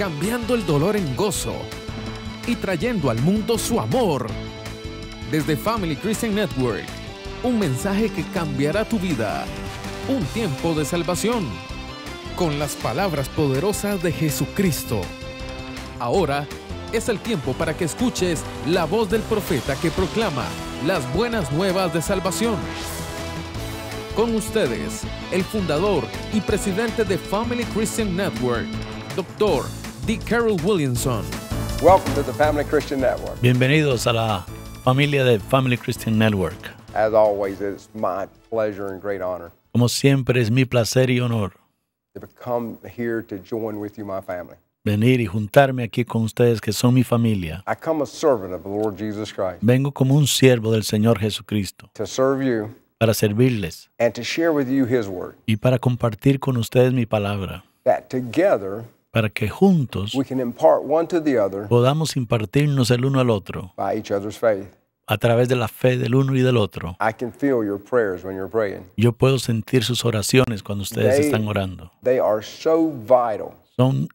cambiando el dolor en gozo y trayendo al mundo su amor. Desde Family Christian Network, un mensaje que cambiará tu vida. Un tiempo de salvación, con las palabras poderosas de Jesucristo. Ahora es el tiempo para que escuches la voz del profeta que proclama las buenas nuevas de salvación. Con ustedes, el fundador y presidente de Family Christian Network, Dr. D. Carroll Williamson. Welcome to the Family Christian Network. Bienvenidos a la familia de Family Christian Network. As always, it's my pleasure and great honor Como siempre, es mi placer y honor to come here to join with you, my family. venir y juntarme aquí con ustedes que son mi familia. I come a servant of the Lord Jesus Christ Vengo como un siervo del Señor Jesucristo to serve you para servirles and to share with you His word, y para compartir con ustedes mi palabra, that together para que juntos we can impart one to the other podamos impartirnos el uno al otro by each other's faith. a través de la fe del uno y del otro. I can feel your prayers when you're praying. Yo puedo sentir sus oraciones cuando ustedes están orando. They are so vital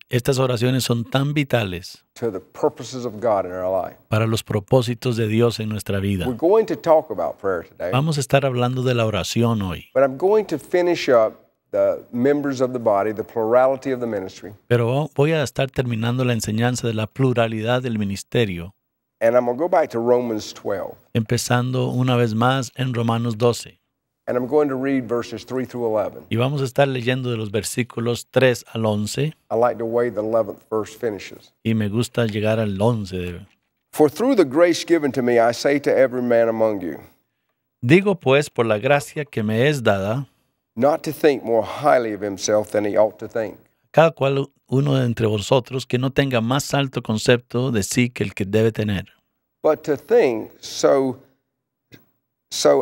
Estas oraciones son tan vitales to the purposes of God in our life. para los propósitos de Dios en nuestra vida. We're going to talk about prayer today, Vamos a estar hablando de la oración hoy, but I'm going to finish up the members of the body, the plurality of the ministry, pero voy a estar terminando la enseñanza de la pluralidad del ministerio, and I'm going to go back to Romans 12, empezando una vez más en Romanos 12. and I'm going to read verses 3 through 11. Y vamos a estar leyendo de los versículos 3 al 11, I like the way the 11th verse finishes. y me gusta llegar al 11. For through the grace given to me, I say to every man among you, Digo pues, por la gracia que me es dada, not to think more highly of himself than he ought to think, cada cual uno de entre vosotros que no tenga más alto concepto de sí que el que debe tener, but to think so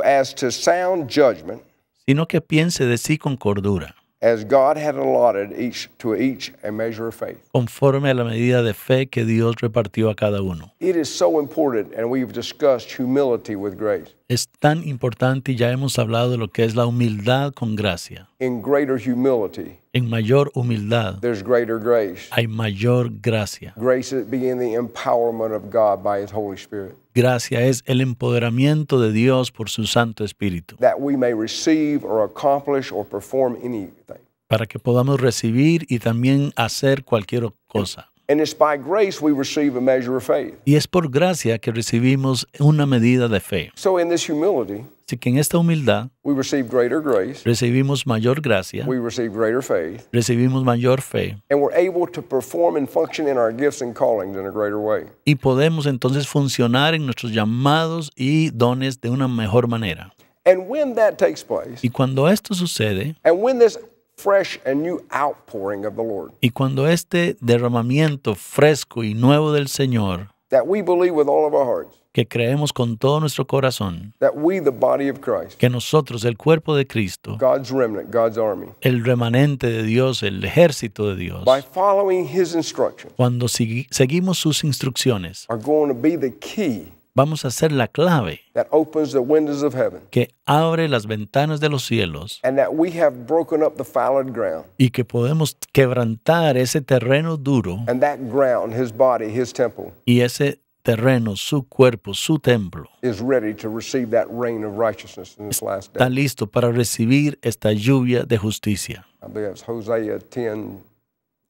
as to sound judgment, sino que piense de sí con cordura, as God had allotted to each a measure of faith. conforme a la medida de fe que Dios repartió a cada uno. It is so important, and we've discussed humility with grace. Es tan importante y ya hemos hablado de lo que es la humildad con gracia. In greater humility, En mayor humildad there's greater grace. hay mayor gracia. Grace is being the empowerment of God by His Holy Spirit, Gracia es el empoderamiento de Dios por su Santo Espíritu, that we may receive or accomplish or perform anything. para que podamos recibir y también hacer cualquier cosa. And it's by grace we receive a measure of faith. Y es por gracia que recibimos una medida de fe. So in this humility, Así que en esta humildad we receive greater grace, recibimos mayor gracia, we receive greater faith, recibimos mayor fe and we're able to perform and function in our gifts and callings in a greater way. y podemos entonces funcionar en nuestros llamados y dones de una mejor manera. And when that takes place, Y cuando esto sucede, and when this fresh and new outpouring of the Lord, y cuando este derramamiento fresco y nuevo del Señor, that we believe with all of our hearts, que creemos con todo nuestro corazón, that we, the body of Christ, que nosotros, el cuerpo de Cristo, God's remnant, God's army, el remanente de Dios, el ejército de Dios, by following His instructions, cuando seguimos sus instrucciones, are going to be the key vamos a ser la clave that opens the windows of heaven, que abre las ventanas de los cielos and that we have broken up the fallow ground, y que podemos quebrantar ese terreno duro and that ground, His body, His temple, y ese terreno, su cuerpo, su templo, is ready to receive that rain of righteousness in this last está day. listo para recibir esta lluvia de justicia. I believe it's Hosea 10,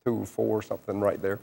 2, 4, something right there.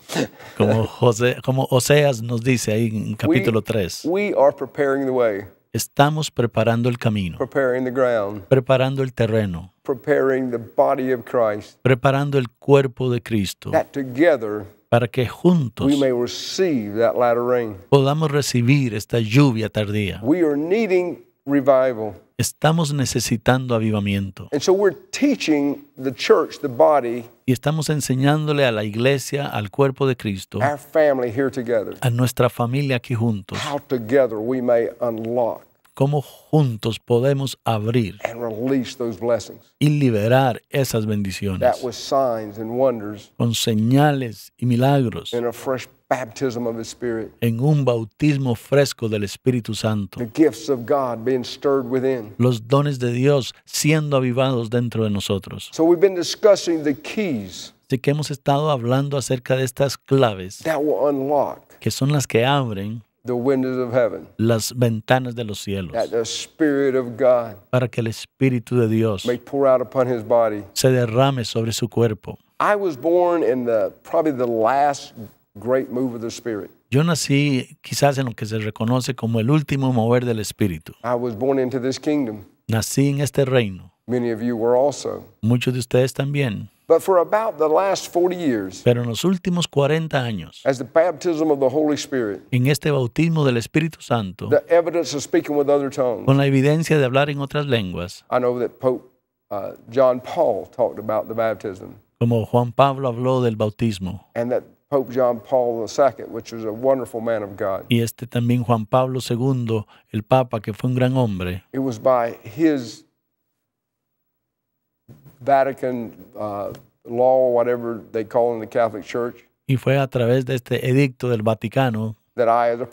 Como Oseas nos dice ahí en capítulo 3. We are preparing the way, Estamos preparando el camino, preparing the ground, preparando el terreno, preparing the body of Christ, preparando el cuerpo de Cristo, that together para que juntos we may receive that latter rain. podamos recibir esta lluvia tardía. We are needing revival. Estamos necesitando avivamiento And so we're teaching the church, the body, y estamos enseñándole a la iglesia, al cuerpo de Cristo, our family here together, a nuestra familia aquí juntos, how together we may unlock cómo juntos podemos abrir and release those blessings, y liberar esas that bendiciones with signs and wonders con señales y milagros and a fresh baptism of His Spirit, en un bautismo fresco del Espíritu Santo, the gifts of God being stirred within. los dones de Dios siendo avivados dentro de nosotros. So we've been discussing the keys Así que hemos estado hablando acerca de estas claves that will unlock que son las que abren the windows of heaven, las ventanas de los cielos that the Spirit of God para que el Espíritu de Dios may pour out upon his body. se derrame sobre su cuerpo. I was born in probably the last great move of the Spirit. Yo nací quizás en lo que se reconoce como el último mover del Espíritu. I was born into this kingdom. Nací en este reino. Many of you were also. Muchos de ustedes también. But for about the last 40 years, Pero en los últimos 40 años, as the baptism of the Holy Spirit, en este bautismo del Espíritu Santo, the evidence of speaking with other tongues, con la evidencia de hablar en otras lenguas, I know that Pope John Paul talked about the baptism, como Juan Pablo habló del bautismo, and that Pope John Paul II, which was a wonderful man of God, y también Juan Pablo II, el Papa, que fue un gran hombre, it was by his Vatican law, whatever they call in the Catholic Church, y fue a través de este edicto del Vaticano that I, as a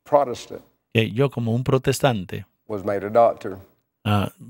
Protestant, que yo como un protestante was made a doctor.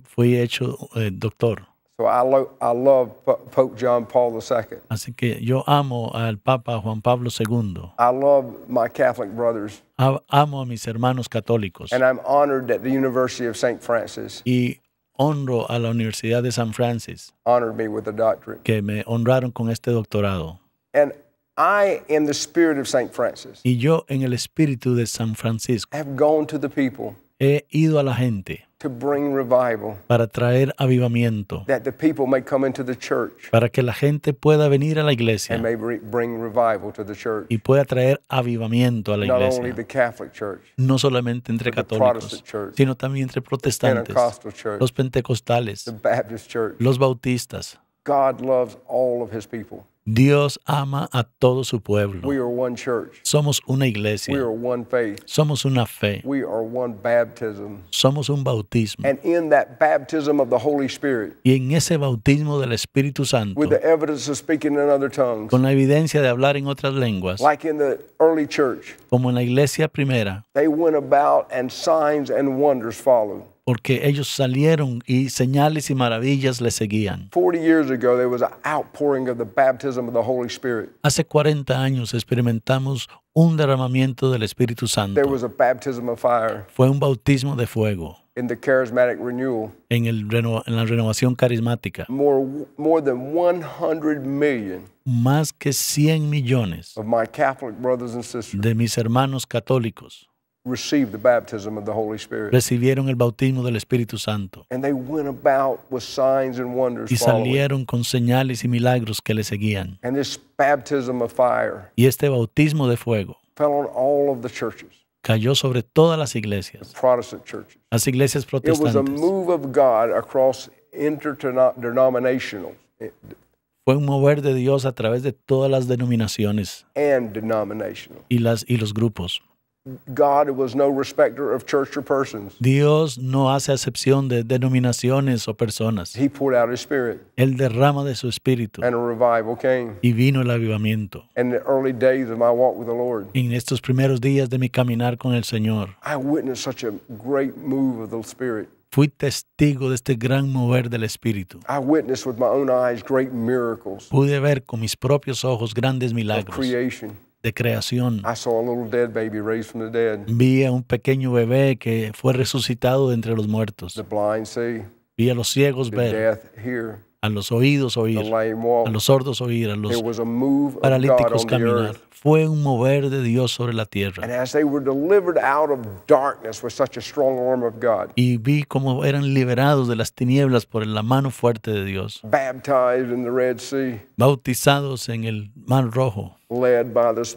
fui hecho doctor. So I love Pope John Paul II. Así que yo amo al Papa Juan Pablo II. I love my Catholic brothers. Amo a mis hermanos católicos. And I'm honored that the University of St. Francis Y honro a la Universidad de San Francisco, honored me with a doctorate. que me honraron con este doctorado. And I, in the spirit of St. Francis, Y yo, en el espíritu de San Francisco, have gone to the people he ido a la gente to bring revival, para traer avivamiento, that the people may come into the church para que la gente pueda venir a la iglesia and may bring revival to the church. y pueda traer avivamiento a la Not only the iglesia. Catholic Church, No solamente entre but the católicos, Protestant church, sino también entre protestantes, Pentecostal church, los pentecostales, the Baptist church. los bautistas. God loves all of his people. Dios ama a todo su pueblo. We are one church. Somos una We iglesia. are one faith. Somos una fe. We are one baptism. Somos un bautismo. And in that baptism of the Holy Spirit, Y en ese bautismo del Espíritu Santo, with the evidence of speaking in other tongues, con la evidencia de hablar en otras lenguas, like in the early church, como en la iglesia primera, they went about and signs and wonders followed. porque ellos salieron y señales y maravillas les seguían. 40 years ago, there was an outpouring of the baptism of the Holy Spirit. Hace 40 años experimentamos un derramamiento del Espíritu There Santo. was a baptism of fire Fue un bautismo de fuego in the charismatic renewal. en la renovación carismática. More than 100 million Más que 100 millones of my Catholic brothers and sisters de mis hermanos católicos received the baptism of the Holy Spirit. recibieron el bautismo del Espíritu Santo And they went about with signs and wonders y following. salieron con señales y milagros que le seguían. And this baptism of fire Y este bautismo de fuego fell on all of the churches, cayó sobre todas las the iglesias, Protestant churches. las iglesias It was a protestantes. move of God across interdenominational Fue un mover de Dios a través de todas las denominaciones and denominational. y los grupos. God was no respecter of church or persons. Dios no hace acepción de denominaciones o personas. He poured out his spirit Él derrama de su espíritu and a revival came. y vino el avivamiento. In the early days of my walk with the Lord, En estos primeros días de mi caminar con el Señor, I witnessed such a great move of the Spirit. fui testigo de este gran mover del Espíritu. I witnessed with my own eyes great miracles Pude ver con mis propios ojos grandes of milagros creation. de creación. I saw a little dead baby raised from the dead. Vi a un pequeño bebé que fue resucitado de entre los muertos. The blind see, Vi a los ciegos the ver, deaf hear, a los oídos the oír, lame a walk. los sordos oír, a There los was a move of God paralíticos on the caminar. earth. Fue un mover de Dios sobre la And tierra. as they were delivered out of darkness with such a strong arm of God, Y vi cómo eran liberados de las tinieblas por la mano fuerte de Dios, baptized in the Red Sea, bautizados en el Mar Rojo,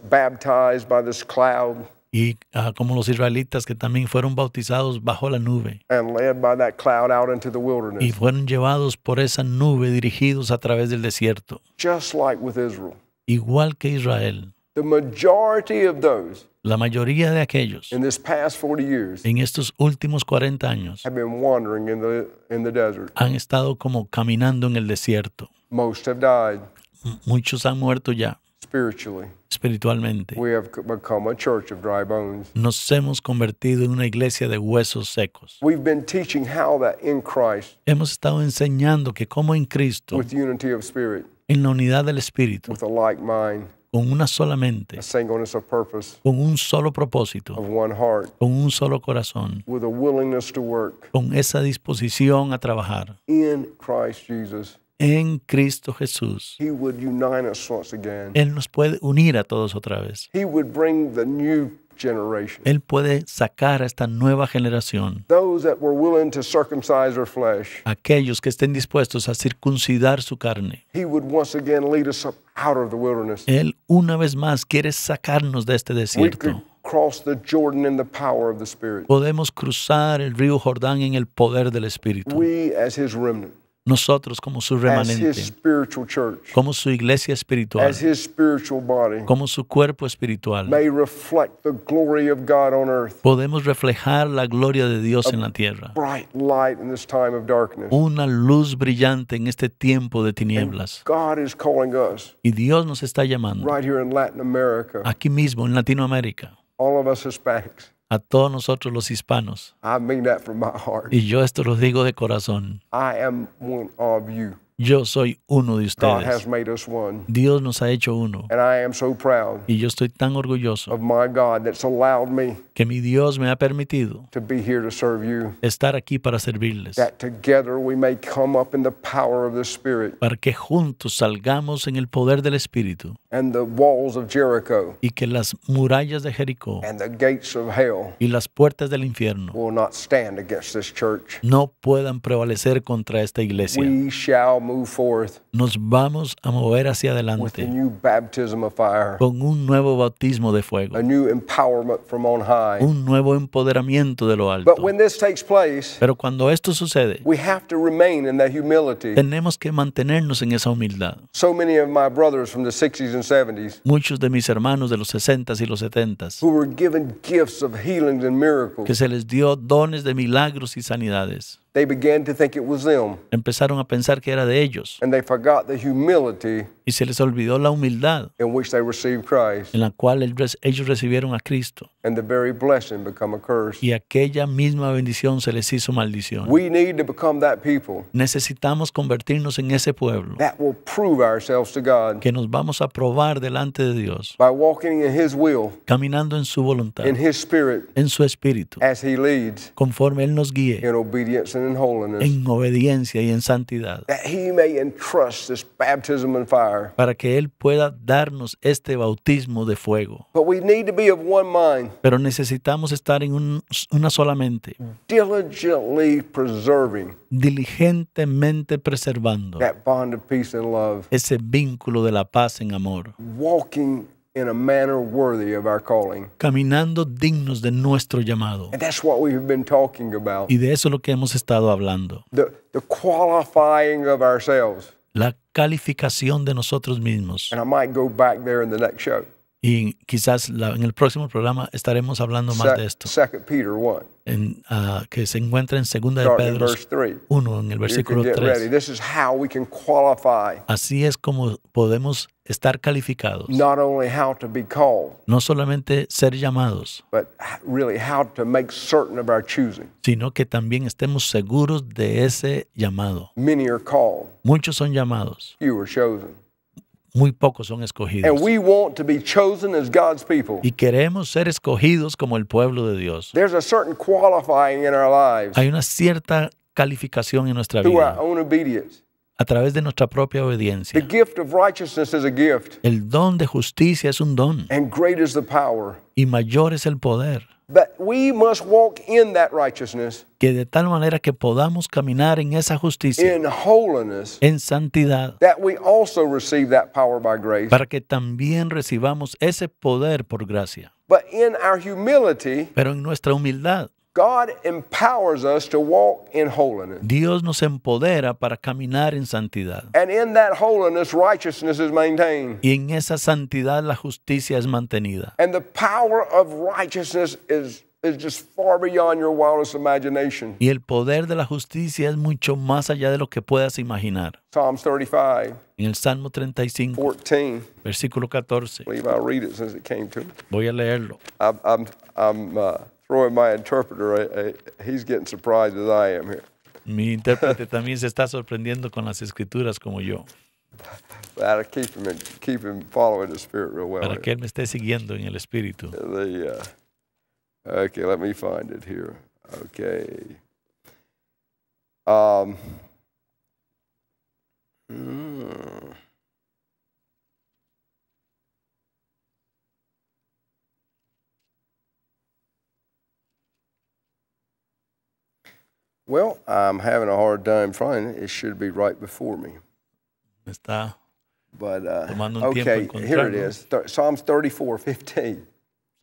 baptized by this cloud, y como los israelitas que también fueron bautizados bajo la nube and led by that cloud out into the y wilderness, fueron llevados por esa nube dirigidos a través del desierto, just like with Israel. igual que Israel. The majority of those La mayoría de aquellos in this past 40 years en estos últimos 40 años have been wandering in the desert. han estado como caminando en el desierto. Most have died. Muchos han muerto ya. spiritually. espiritualmente. We have become a church of dry bones. Nos hemos convertido en una iglesia de huesos secos. We've been teaching how that in Christ, Hemos estado enseñando que como en Cristo, with unity of spirit, en la unidad del Espíritu, with a like mind, con una sola mente, a singleness of purpose, con un solo propósito, of one heart, con un solo corazón, with a willingness to work con esa disposición a trabajar in Christ Jesus, en Cristo Jesús. He would unite us once again. Él nos puede unir a todos otra vez. He would bring the new generation. Él puede sacar a esta nueva generación, Those that were willing to circumcise their flesh. aquellos que estén dispuestos a circuncidar su carne. He would once again lead us up out of the wilderness. Él una vez más quiere sacarnos de este We desierto. could cross the Jordan in the power of the Spirit. Podemos cruzar el río Jordán en el poder del Espíritu. We as His remnant, Nosotros como su as His remanente, spiritual church, como su iglesia espiritual, as His spiritual body, como su cuerpo espiritual, may reflect the glory of God on earth. podemos reflejar la gloria de Dios en la tierra. Bright light in this time of darkness. Una luz brillante en este tiempo de tinieblas. God is calling us Y Dios nos está llamando right here in Latin America, aquí mismo en Latinoamérica, all of us Hispanics. a todos nosotros los hispanos. I mean that from my heart. Y yo esto lo digo de corazón. I am one of you. Yo soy uno de God has ustedes. made us one. Dios nos ha hecho uno. And I am so proud Y yo estoy tan orgulloso of my God that's allowed me que mi Dios me ha permitido to be here to serve you, estar aquí para servirles, that together we may come up in the power of the Spirit, para que juntos salgamos en el poder del Espíritu and the walls of Jericho y que las murallas de Jericó and the gates of hell y las puertas del infierno will not stand against this church. no puedan prevalecer contra esta iglesia. We shall move forth Nos vamos a mover hacia with a adelante new baptism of fire, con un nuevo bautismo de fuego, a new empowerment from on high. un nuevo empoderamiento de lo alto. But when this takes place, Pero cuando esto sucede, we have to remain in that humility. tenemos que mantenernos en esa humildad. So many of my brothers from the 60s and 70s Muchos de mis hermanos de los 60s y los 70s, who were given gifts of healings and miracles, que se les dio dones de milagros y sanidades, they began to think it was them, empezaron a pensar que era de ellos and they forgot the humility y se les olvidó la humildad in which they received Christ, en la cual ellos recibieron a Cristo, and the very blessing become a curse. y aquella misma bendición se les hizo maldición. We need to become that people Necesitamos convertirnos en ese pueblo that will prove ourselves to God que nos vamos a probar delante de Dios, by walking in His will, caminando en su voluntad, in His Spirit, en su espíritu, as He leads, conforme Él nos guíe, in obedience and in holiness, en obediencia y en santidad, that He may entrust this baptism and fire. para que Él pueda darnos este bautismo de fuego. But we need to be of one mind, Pero necesitamos estar en una sola mente, diligently preserving diligentemente preservando that bond of peace and love, ese vínculo de la paz en amor, walking in a manner worthy of our calling. caminando dignos de nuestro llamado. And that's what we've been talking about. Y de eso es lo que hemos estado hablando. The qualifying of ourselves. La calificación de nosotros mismos. And I might go back there in the next show. Y quizás en el próximo programa estaremos hablando más de esto, 2 Peter 1, que se encuentra en 2 de starting in Pedro verse 3. 1, en el You can versículo get ready. 3. This is how we can qualify, Así es como podemos estar calificados. not only how to be called, No solamente ser llamados, but really how to make certain of our choosing. sino que también estemos seguros de ese llamado. Many are called, Muchos son llamados, few are chosen. muy pocos son And escogidos. we want to be chosen as God's people. Y queremos ser escogidos como el pueblo de Dios. There's a certain qualifying in our lives Hay una cierta calificación en nuestra through our vida own obedience. a través de nuestra propia The obediencia. gift of righteousness is a gift, El don de justicia es un don and great is the power. y mayor es el poder, But we must walk in that righteousness, que de tal manera que podamos caminar en esa justicia, in holiness, en santidad, that we also receive that power by grace. para que también recibamos ese poder por gracia. But in our humility, Pero en nuestra humildad, God empowers us to walk in holiness. Dios nos empodera para caminar en santidad. And in that holiness, righteousness is maintained. Y en esa santidad la justicia es mantenida. And the power of righteousness is is just far beyond your wildest imagination. Y el poder de la justicia es mucho más allá de lo que puedas imaginar. Psalms 35, En el Salmo 35, 14. versículo 14, I believe I'll read it since it came to me. voy a leerlo. I'm throwing my interpreter. He's getting surprised as I am here. Mi intérprete también se está sorprendiendo con las escrituras como yo, That'll keep him following the Spirit real well. para que él me esté siguiendo en el espíritu. Okay, let me find it here. Okay. Well, I'm having a hard time finding it. It should be right before me. Me está But tomando un tiempo okay, here it encontrarlo. is. Psalms 34:15.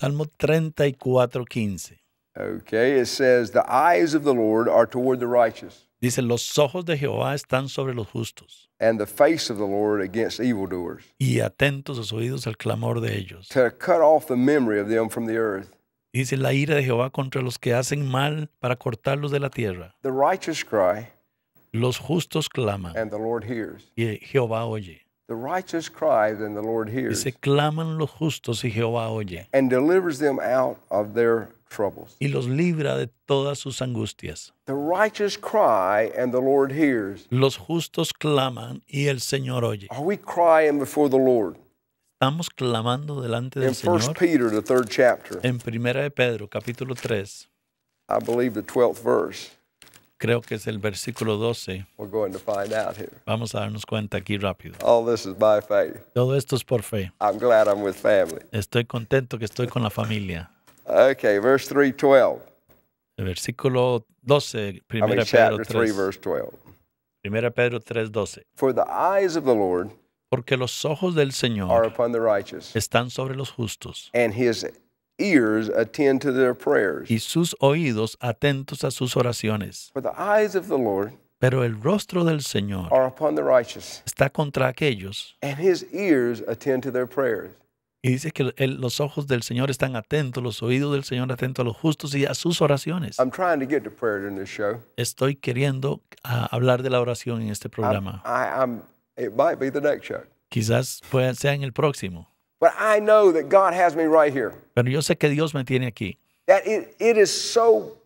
Salmo 34:15. Okay, it says, "The eyes of the Lord are toward the righteous, Dice, los ojos de Jehová están sobre los justos and the face of the Lord against evildoers, y atentos sus oídos al clamor de ellos. to cut off the memory of them from the earth. Dice, la ira de Jehová contra los que hacen mal para cortarlos de la tierra. The righteous cry, Los justos claman and the Lord hears. y Jehová oye. The righteous cries, and the Lord hears, Dice, claman los justos y Jehová oye. and delivers them out of their troubles." Y los libra de todas sus angustias. The righteous cry, and the Lord hears. Los justos claman y el Señor oye. Are we crying before the Lord? Estamos clamando delante del In 1 Señor. Peter, the 3rd chapter, En 1 de Pedro, capítulo 3, I believe the 12th verse. creo que es el versículo 12. We're going to find out here. Vamos a darnos cuenta aquí rápido. All this is by faith. Todo esto es por fe. I'm glad I'm with family. Estoy contento que estoy con la familia. Okay, verse 3:12. El versículo 12, 1 Pedro Chapter 3, 3. verse 12. 1 Pedro 3:12. For the eyes of the Lord Porque los ojos del are Señor upon the righteous, están sobre los justos and his ears attend to their prayers. y sus oídos atentos a sus oraciones. For the eyes of the Lord Pero el rostro del Señor are upon the righteous, está contra aquellos. and his ears attend to their prayers. Y dice que los ojos del Señor están atentos, los oídos del Señor atentos a los justos y a sus oraciones. I'm trying to get to prayer in this show. Estoy queriendo hablar de la oración en este programa. It might be the next show. Quizás sea en el próximo. But I know that God has me right here. Pero yo sé que Dios me tiene aquí. That it is so,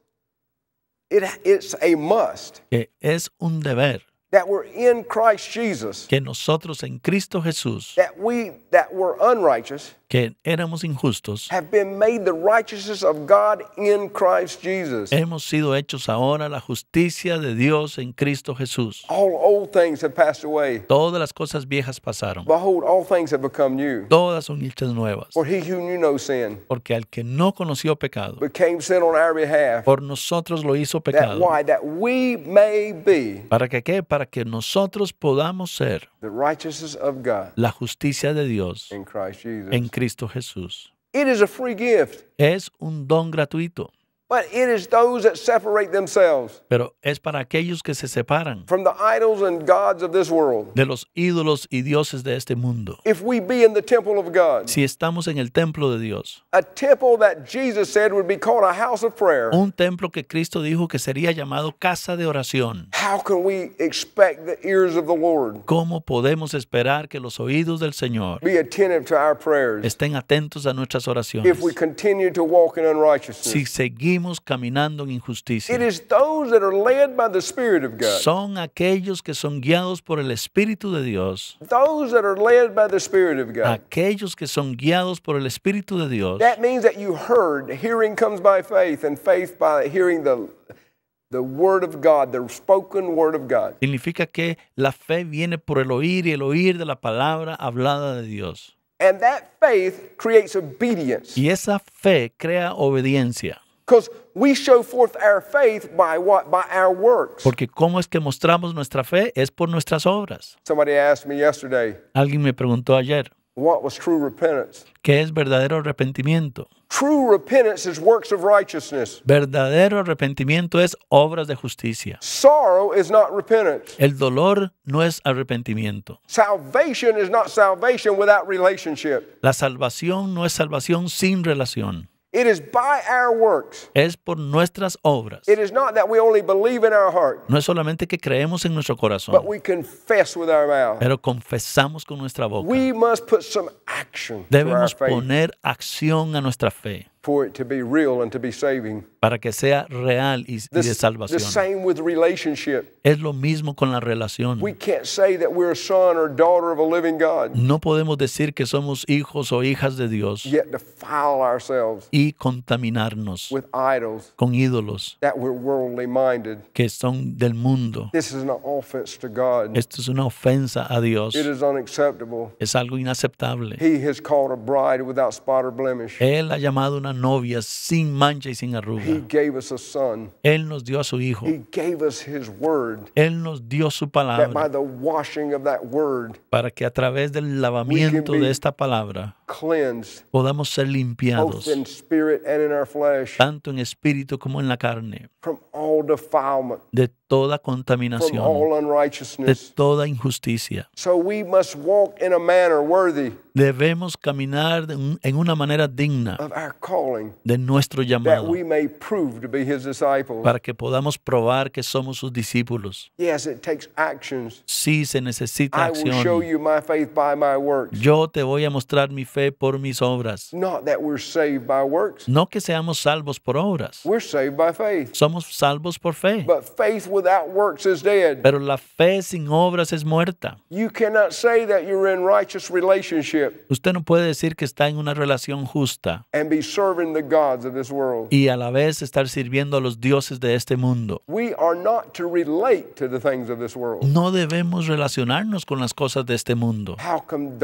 it's a must Que es un deber that we're in Christ Jesus, que nosotros en Cristo Jesús, that we that were unrighteous que éramos injustos, have been made the righteousness of God in Christ Jesus. hemos sido hechos ahora la justicia de Dios en Cristo Jesús. All old things have passed away. Todas las cosas viejas pasaron. Behold, all things have become new. Todas son hechas nuevas. For he who knew no sin Porque al que no conoció pecado, became sin on our behalf. por nosotros lo hizo That pecado. why? That we may be ¿Para que qué? Para que nosotros podamos ser the righteousness of God la justicia de Dios in Christ Jesus. en Cristo Jesús. It is a free gift, Es un don gratuito, but it is those that separate themselves pero es para aquellos que se separan from the idols and gods of this world. de los ídolos y dioses de este mundo. If we be in the temple of God, Si estamos en el templo de Dios, a temple that Jesus said would be called a house of prayer, un templo que Cristo dijo que sería llamado casa de oración, how can we expect the ears of the Lord ¿cómo podemos esperar que los oídos del Señor be attentive to our prayers estén atentos a nuestras oraciones if we continue to walk in unrighteousness? si seguimos caminando en It injusticia? is those that are led by the Spirit of God, Son aquellos que son guiados por el Espíritu de Dios, those that are led by the Spirit of God. aquellos que son guiados por el Espíritu de Dios. That means that you heard. Hearing comes by faith, and faith by hearing the Word of God, the spoken Word of God. Significa que la fe viene por el oír y el oír de la palabra hablada de Dios. And that faith creates obedience. Y esa fe crea obediencia. Because we show forth our faith by what? By our works. Porque ¿cómo es que mostramos nuestra fe? Es por nuestras obras. Somebody asked me yesterday, Alguien me preguntó ayer, what was true repentance? ¿qué es verdadero arrepentimiento? True repentance is works of righteousness. Verdadero arrepentimiento es obras de justicia. Sorrow is not repentance. El dolor no es arrepentimiento. Salvation is not salvation without relationship. La salvación no es salvación sin relación. It is by our works. Es por nuestras obras. It is not that we only believe in our heart, No es solamente que creemos en nuestro corazón, but we confess with our mouth. pero confesamos con nuestra boca. We must put some action to our Debemos faith poner acción a nuestra fe for it to be real and to be saving. para que sea real y de The salvación. same with relationship. Es lo mismo con la relación. We can't say that we're a son or daughter of a living God, No podemos decir que somos hijos o hijas de Dios yet defile ourselves y contaminarnos with idols con ídolos that we're worldly minded. que son del mundo. This is an offense to God. Esto es una ofensa a Dios. It is unacceptable. Es algo inaceptable. He has called a bride without spot or blemish. Él ha llamado una novia sin mancha y sin He arruga. gave us a son. Él nos dio a su hijo. He gave us his word, Él nos dio su that by palabra the washing of that word, para que a través del lavamiento de esta palabra cleansed podamos ser both limpiados, in spirit and in our flesh tanto en espíritu como en la carne, from all defilement, de toda from contaminación, all de unrighteousness. toda injusticia. So we must walk in a manner worthy Debemos caminar en una manera digna of our calling, de nuestro that llamado we may prove to be his disciples. para que podamos probar que somos sus discípulos. Yes, it takes actions. Sí, se necesita I will show acción. you my faith by my works. Yo te voy a mostrar mi fe por mis obras. Not that we're saved by works. No que seamos salvos por obras. We're saved by faith. Somos salvos por fe. But faith without works is dead. Pero la fe sin obras es muerta. You cannot say that you're in righteous relationship Usted no puede decir que está en una relación justa and be serving the gods of this world. y a la vez estar sirviendo a los dioses de este mundo. We are not to relate to the things of this world. No debemos relacionarnos con las cosas de este mundo. How can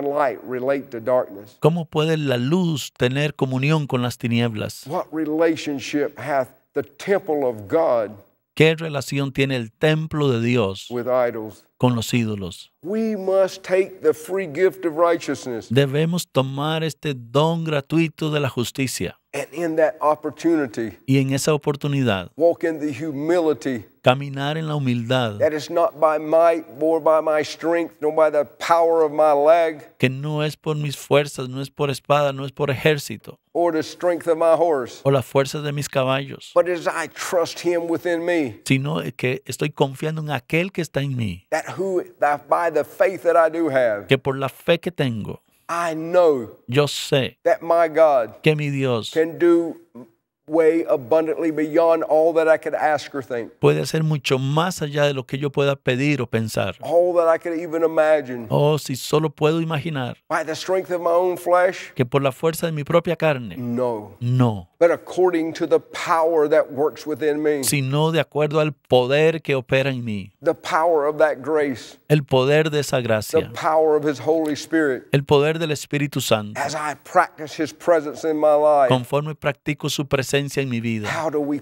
light relate to darkness? ¿Cómo puede la luz tener comunión con las tinieblas? What relationship hath the temple of God ¿Qué relación tiene el templo de Dios with idols? con los ídolos? We must take the free gift of righteousness, Debemos tomar este don gratuito de la justicia and in that opportunity, y en esa oportunidad walk in the humility caminar en la humildad, that is not by might, nor by my strength, nor by the power of my leg, que no es por mis fuerzas, no es por espada, no es por ejército or the strength of my horse, o las fuerzas de mis caballos, but as I trust him within me, sino que estoy confiando en aquel que está en mí, that by the faith that I do have, que por la fe que tengo, I know yo sé that my God que mi Dios can do way abundantly beyond all that I could ask or think, puede hacer mucho más allá de lo que yo pueda pedir o pensar. all that I could even imagine. Oh, si solo puedo imaginar By the strength of my own flesh? que por la fuerza de mi propia carne, No. no, But according to the power that works within me, sino de acuerdo al poder que opera en mí, the power of that grace, el poder de esa the gracia, power of his Holy Spirit, el poder del Espíritu Santo, as I practice his presence in my life. conforme practico su presencia en mi vida. How do we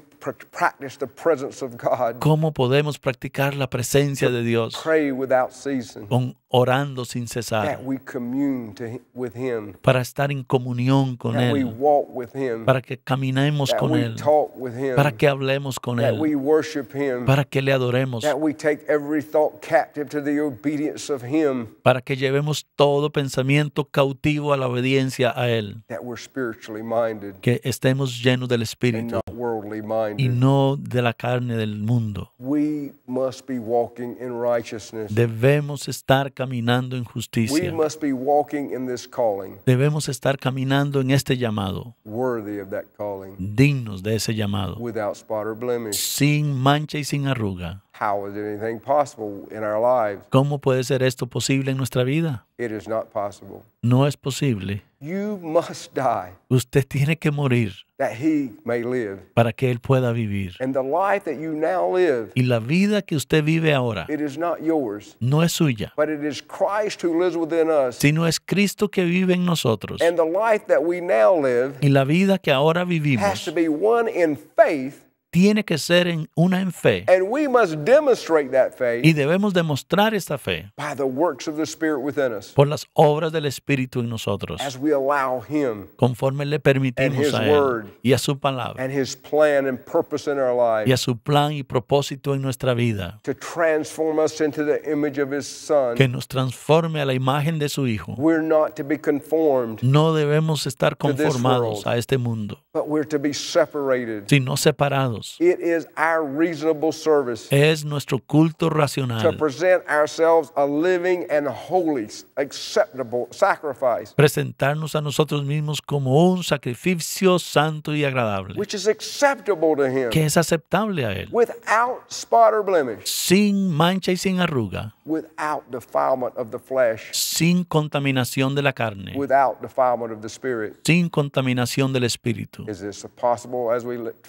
practice the presence of God? ¿Cómo podemos practicar la presencia de Dios Pray without ceasing, orando sin that cesar, we commune with him, para estar en comunión con that we Él, walk with him, para que caminemos that con we Él, talk with him, para que hablemos con that we Él, worship him, para que le adoremos, that we take every thought captive to the obedience of him, para que llevemos todo pensamiento cautivo a la obediencia a Él, that we're spiritually minded que estemos llenos del and Espíritu not worldly y minded. no de la carne del mundo. We must be walking in righteousness. Debemos estar caminando en We justicia. must be walking in this calling, Debemos estar caminando en este llamado, worthy of that calling, dignos de ese llamado, without spot or blemish. sin mancha y sin arruga. How is anything possible in our lives? ¿Cómo puede ser esto posible en nuestra vida? It is not possible. No es posible. You must die Usted tiene que morir that he may live. para que Él pueda vivir. And the life that you now live, Y la vida que usted vive ahora it is not yours, no es suya, but it is Christ who lives within us. sino es Cristo que vive en nosotros. And the life that we now live Y la vida que ahora has vivimos to be one in faith tiene que ser una en fe. And we must demonstrate that Y faith debemos demostrar esta fe by the works of the Spirit within us por las obras del Espíritu en nosotros, as we allow Him conforme le and permitimos His a Él word y a su palabra and His plan and purpose in our y a lives su plan y propósito en nuestra vida, to transform us into the image of His Son. que nos transforme a la imagen de su Hijo. We're not to be conformed, No debemos estar to this conformados world. a este mundo, but we're to be separated. sino separados. It is our reasonable service Es nuestro culto to racional present ourselves a living and holy, acceptable sacrifice, presentarnos a nosotros mismos como un sacrificio santo y agradable, which is acceptable to Him, que es aceptable a Él, without spot or blemish, sin mancha y sin arruga, without defilement of the flesh, sin contaminación de la carne, without defilement of the spirit. sin contaminación del espíritu. Is this possible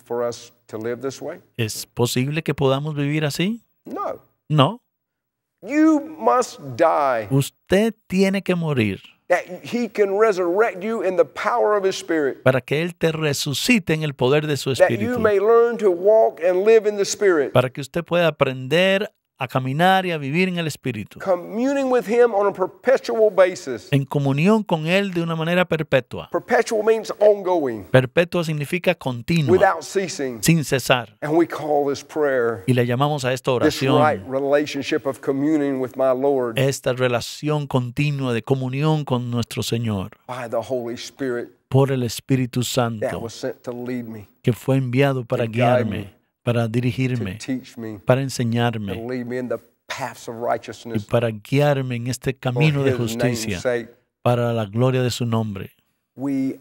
for us to live this way? ¿Es posible que podamos vivir así? No. No. You must die Usted tiene que morir that He can resurrect you in the power of His Spirit, para que Él te resucite en el poder de su that you espíritu, may learn to walk and live in the Spirit, para que usted pueda aprender a caminar y a vivir en el espíritu, communing with Him on a perpetual basis. en comunión con Él de una manera perpetua. Perpetual means ongoing, Perpetua significa continua, without ceasing. sin cesar. And we call this prayer, Y le llamamos a esta this right oración, relationship of communing with my Lord esta relación continua de comunión con nuestro Señor, by the Holy Spirit por el Espíritu that Santo, was sent to lead me, que fue enviado para to guide me, guiarme, para to dirigirme, teach me, para to enseñarme lead me in the paths of y righteousness para guiarme en este for camino de His name's justicia, sake. para la gloria de su nombre.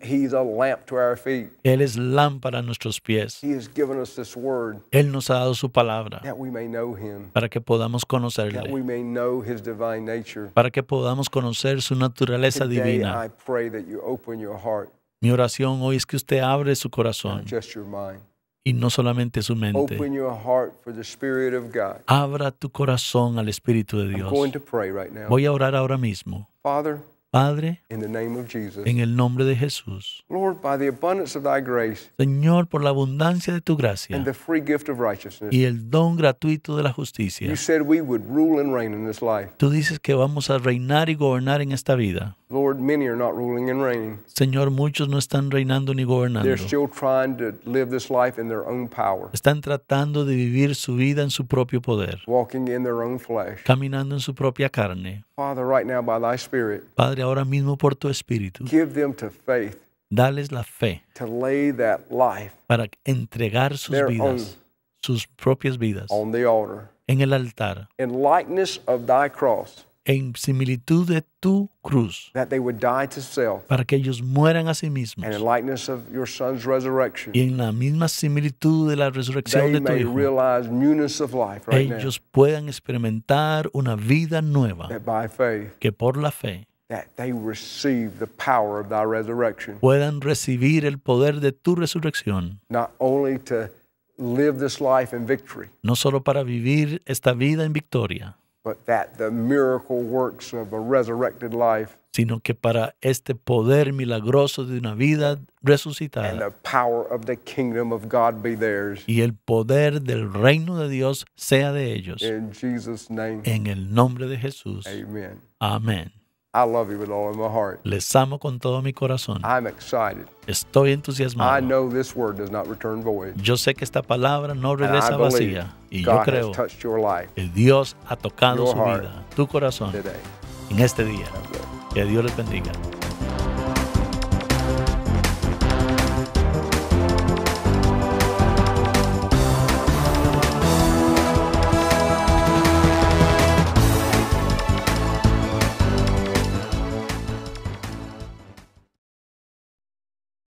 He's a lamp to our feet. Él es lámpara a nuestros pies. He has given us this word Él nos ha dado su palabra that we may know Him, para que podamos that conocerle, we may know His divine nature. para que podamos conocer su naturaleza Today divina. I pray that you open your heart, Mi oración hoy es que usted abre su not corazón just your mind. y no solamente su mente. Open your heart for the Spirit of God. Abra tu corazón al Espíritu de I'm Dios. going to pray right now. Voy a orar ahora mismo. Father, Padre, in the name of Jesus, en el nombre de Jesús. Lord, by the abundance of Thy grace Señor, por la abundancia de tu and gracia the free gift of righteousness, y el don gratuito de la justicia, you said we would rule and reign in this life. tú dices que vamos a reinar y gobernar en esta vida. Lord, many are not ruling and reigning. Señor, muchos no están reinando ni gobernando. They're still trying to live this life in their own power, Están tratando de vivir su vida en su propio poder, walking in their own flesh. caminando en su propia carne. Father, right now by Thy Spirit, Padre, ahora mismo por tu Espíritu, give them to faith dales la fe to lay that life para entregar sus Their vidas, sus propias vidas, on the altar en el altar, in likeness of Thy cross, en similitud de tu cruz, that they would die to self, para que ellos mueran a sí mismos, and in likeness of Your Son's resurrection, y en la misma similitud de la resurrección they de tu may Hijo, realize newness of life right now, ellos puedan experimentar una vida nueva, that by faith, que por la fe that they receive the power of Thy resurrection, puedan recibir el poder de tu resurrección, not only to live this life in victory, no solo para vivir esta vida en victoria, but that the miracle works of a resurrected life sino que para este poder milagroso de una vida and resucitada the power of the kingdom of God be theirs. y el poder del reino de Dios sea de ellos. In Jesus' name, En el nombre de Jesús. amen. Amén. I love you with all of my heart. Les amo con todo mi corazón. I'm excited. Estoy I entusiasmado. know this word does not return void. Yo sé que esta palabra no And I regresa believe vacía. Y yo God creo has touched your life que Dios ha tocado Your su heart vida, tu corazón, today. en este día. God bless. Que Dios les bendiga.